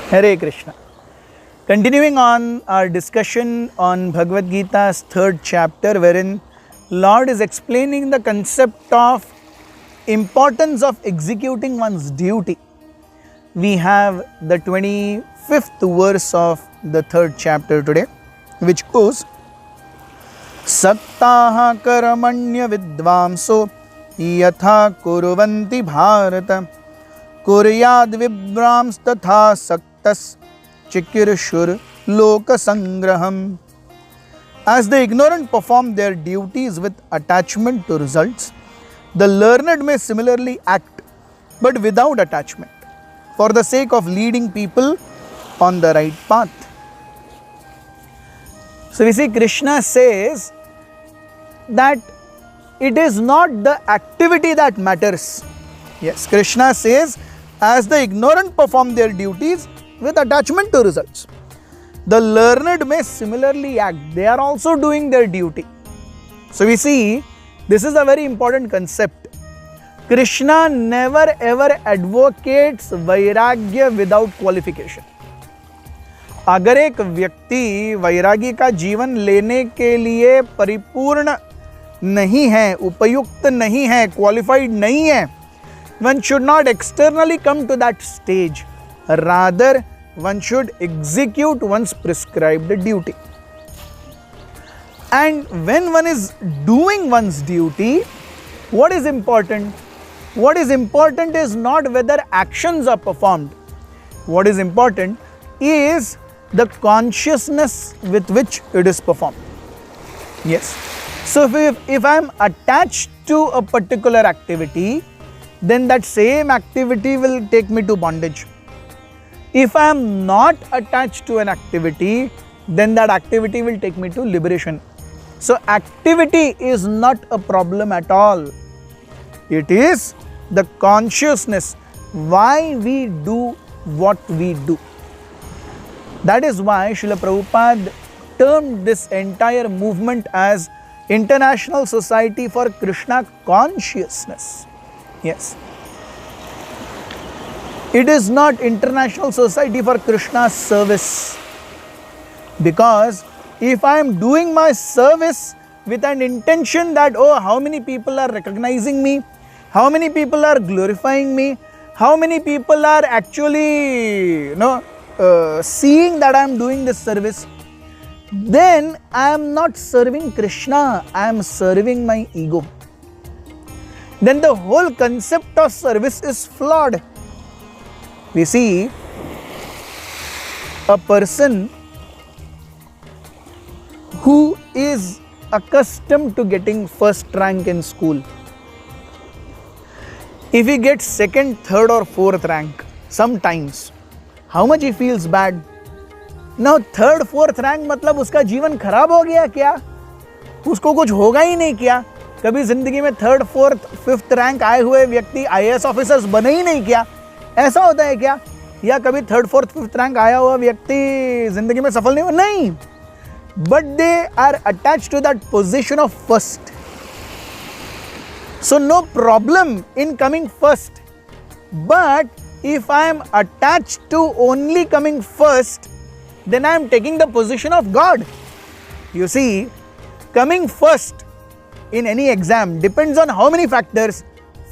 Hare Krishna. Continuing on our discussion on Bhagavad Gita's third chapter, wherein Lord is explaining the concept of importance of executing one's duty. We have the 25th verse of the third chapter today, which goes, Saktaha karamanya vidvamso yatha kurvanti bharata kuryad vibrams tatha saktas chikirshur loka sangraham. As the ignorant perform their duties with attachment to results, the learned may similarly act, but without attachment, for the sake of leading people on the right path. So we see Krishna says that it is not the activity that matters. Yes, Krishna says, as the ignorant perform their duties with attachment to results, the learned may similarly act. They are also doing their duty. So we see, this is a very important concept. Krishna never ever advocates vairagya without qualification. अगर एक व्यक्ति वैरागी का जीवन लेने के लिए परिपूर्ण नहीं है, उपयुक्त नहीं है, क्वालिफाइड नहीं है, one should not externally come to that stage. Rather, one should execute one's prescribed duty. And when one is doing one's duty, what is important? What is important is not whether actions are performed. What is important is the consciousness with which it is performed. Yes. So if I am attached to a particular activity, then that same activity will take me to bondage. If I am not attached to an activity, then that activity will take me to liberation. So activity is not a problem at all. It is the consciousness why we do what we do. That is why Srila Prabhupada termed this entire movement as International Society for Krishna Consciousness. Yes. It is not International Society for Krishna Service. Because if I am doing my service with an intention that, oh, how many people are recognizing me, how many people are glorifying me, how many people are actually, seeing that I am doing this service, then I am not serving Krishna, I am serving my ego. Then the whole concept of service is flawed. We see a person who is accustomed to getting first rank in school. If he gets second, third or fourth rank, sometimes, how much he feels bad. Now third, fourth rank मतलब उसका जीवन खराब हो गया क्या? उसको कुछ होगा ही नहीं क्या? कभी जिंदगी में थर्ड, फोर्थ, फिफ्थ रैंक आए हुए व्यक्ति IAS ऑफिसर्स बने ही नहीं क्या? ऐसा होता है क्या? या कभी थर्ड, फोर्थ, फिफ्थ रैंक आया हुआ व्यक्ति जिंदगी में सफल नहीं हुआ? नहीं. But they are attached to that position of first. So no problem in coming first. But if I am attached to only coming first, then I am taking the position of God. You see, coming first in any exam depends on how many factors.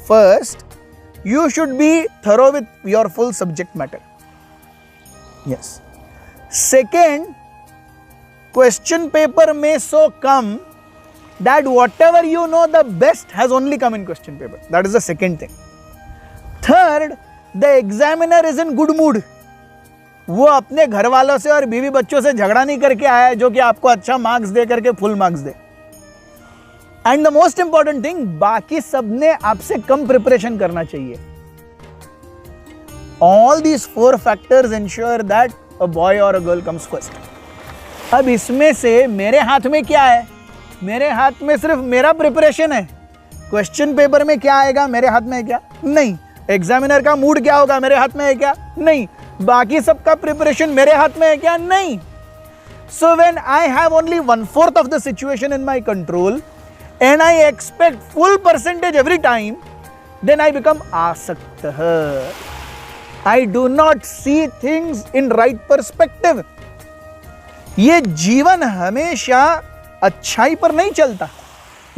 First, you should be thorough with your full subject matter. Yes. Second, question paper may so come that whatever you know the best has only come in question paper. That is the second thing. Third, the examiner is in good mood. वो अपने घर वालों से और बीवी बच्चों से झगड़ा नहीं करके आया है जो कि आपको अच्छा मार्क्स दे करके full marks they. And the most important thing, बाकी सबने आपसे कम प्रिपरेशन करना चाहिए. All these four factors ensure that a boy और अ गर्ल कम्स फर्स्ट. अब इसमें से मेरे हाथ में क्या है? मेरे हाथ में सिर्फ मेरा प्रिपरेशन है. क्वेश्चन पेपर में क्या आएगा मेरे हाथ में है क्या? नहीं. एग्जामिनर का मूड क्या होगा मेरे हाथ में है क्या? नहीं. बाकी सबका प्रिपरेशन मेरे हाथ में है क्या? नहीं. So when I have only 1/4 of the situation in my control and I expect full percentage every time, then I become asaktah. I do not see things in right perspective. ये जीवन हमेशा अच्छाई पर नहीं चलता,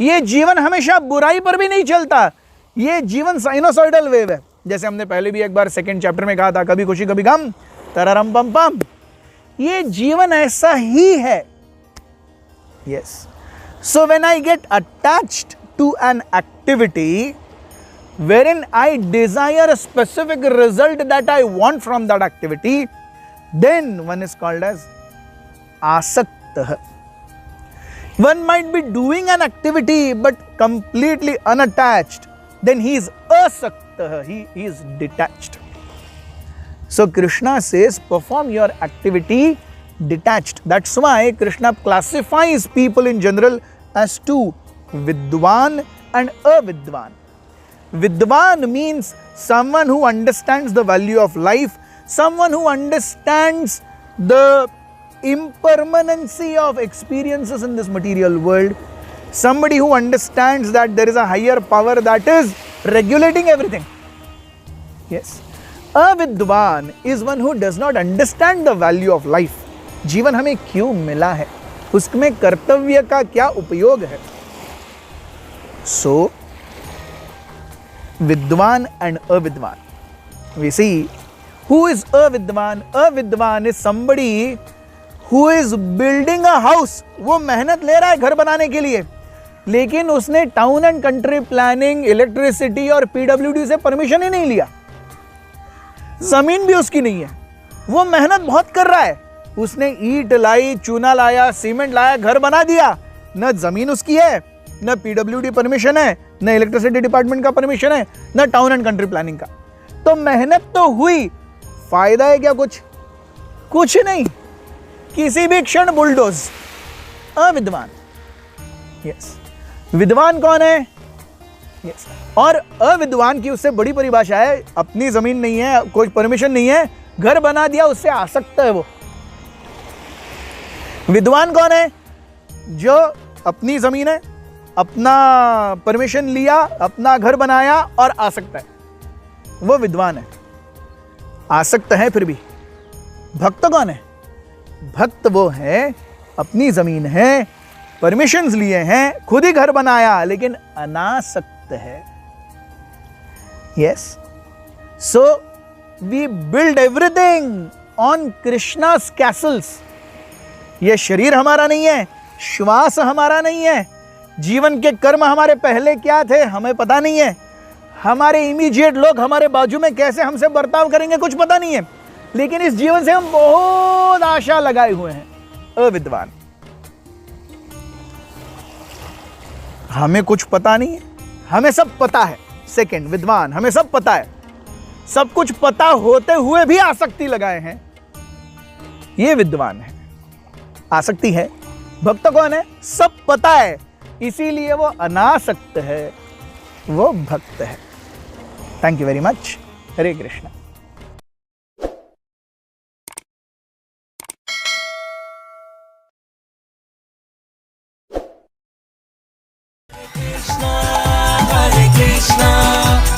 ये जीवन हमेशा बुराई पर भी नहीं चलता, ये जीवन साइनोसॉइडल वेव है। जैसे हमने पहले भी एक बार सेकंड चैप्टर में कहा था, कभी खुशी कभी गम, तररम पम पम। ये जीवन ऐसा ही है। Yes, so when I get attached to an activity wherein I desire a specific result that I want from that activity, then one is called as asaktah. One might be doing an activity but completely unattached, then he is asaktah, he is detached. So Krishna says, perform your activity detached. That's why Krishna classifies people in general as two, Vidwan and Avidwan. Vidwan means someone who understands the value of life, someone who understands the impermanency of experiences in this material world, somebody who understands that there is a higher power that is regulating everything. Yes. Avidwan is one who does not understand the value of life. जीवन हमें क्यों मिला है, उसमें कर्तव्य का क्या उपयोग है. So, Vidwan and Avidwan. We see, who is Avidwan? Avidwan is somebody who is building a house. वो मेहनत ले रहा है घर बनाने के लिए, लेकिन उसने town and country planning, electricity और पीडब्ल्यूडी से परमिशन ही नहीं लिया. जमीन भी उसकी नहीं है, वो मेहनत बहुत कर रहा है. उसने ईंट लाई, चूना लाया, सीमेंट लाया, घर बना दिया. न जमीन उसकी है, न पीडब्ल्यूडी परमिशन है, न इलेक्ट्रिसिटी डिपार्टमेंट का परमिशन है, न टाउन एंड कंट्री प्लानिंग का. तो मेहनत तो हुई, फायदा है क्या? कुछ नहीं. किसी भी क्षण बुलडोज. अविद्वान. यस. विद्वान कौन है? यस. और अविद्वान की उससे बड़ी परिभाषा है, अपनी जमीन नहीं है, कोई परमिशन नहीं है, घर बना दिया, उससे आसक्त है वो. विद्वान कौन है? जो अपनी जमीन है, अपना परमिशन लिया, अपना घर बनाया और आसक्त है, वो विद्वान है. आसक्त है फिर भी. भक्त कौन है? भक्त वो है, अपनी जमीन है, परमिशंस लिए हैं, खुद ही घर बनाया, लेकिन अनासक्त है. Yes. So we build everything on Krishna's castles. ये शरीर हमारा नहीं है, श्वास हमारा नहीं है, जीवन के कर्म हमारे पहले क्या थे हमें पता नहीं है, हमारे इमीडिएट लोग हमारे बाजू में कैसे हमसे बर्ताव करेंगे कुछ पता नहीं है, लेकिन इस जीवन से हम बहुत आशा लगाए हुए हैं. अविद्वान. हमें कुछ पता नहीं है, हमें सब पता है. सेकंड, विद्वान, हमें सब पता है, सब कुछ पता होते हुए भी आसक्ति लगाए हैं, ये विद्वान है. आसक्ति है. भक्त कौन है? सब पता है, इसीलिए वो अनासक्त है, वो भक्त है. Thank you very much. Hare Krishna.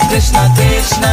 Krishna Krishna